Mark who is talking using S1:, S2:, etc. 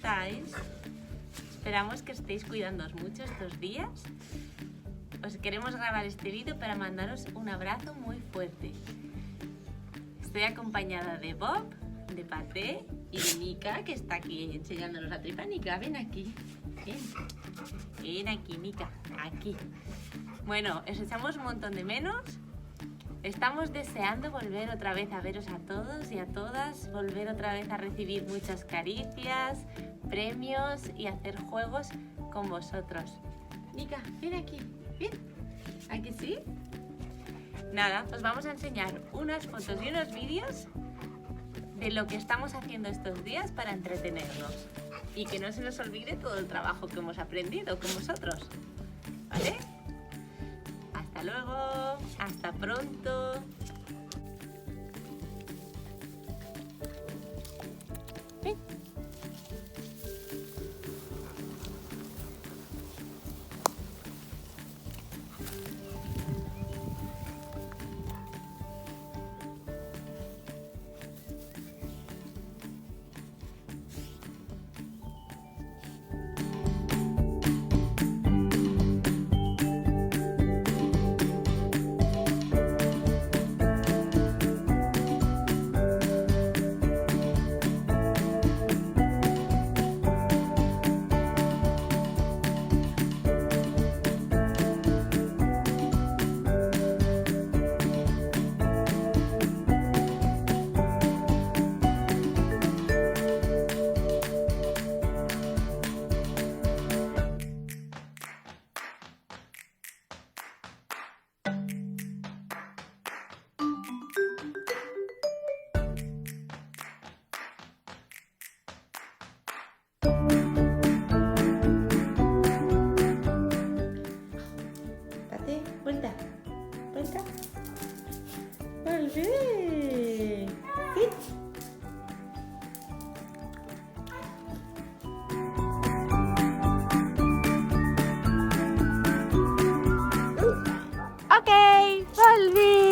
S1: estáis? Esperamos que estéis cuidándoos mucho estos días. Os queremos grabar este vídeo para mandaros un abrazo muy fuerte. Estoy acompañada de Bob, de Paté y de Mika, que está aquí enseñándonos la tripa. Mika, ven aquí. Ven aquí, Mika. Aquí. Bueno, os echamos un montón de menos. Estamos deseando volver otra vez a veros a todos y a todas, volver otra vez a recibir muchas caricias, premios y hacer juegos con vosotros. Mika, ven aquí, ven. ¿Aquí sí? Nada, os vamos a enseñar unas fotos y unos vídeos de lo que estamos haciendo estos días para entretenernos. Y que no se nos olvide todo el trabajo que hemos aprendido con vosotros. ¿Vale? Hasta luego, hasta pronto. Ven. Vuelta, vuelta. ¡Volvé! ¿Sí? Ok, volví.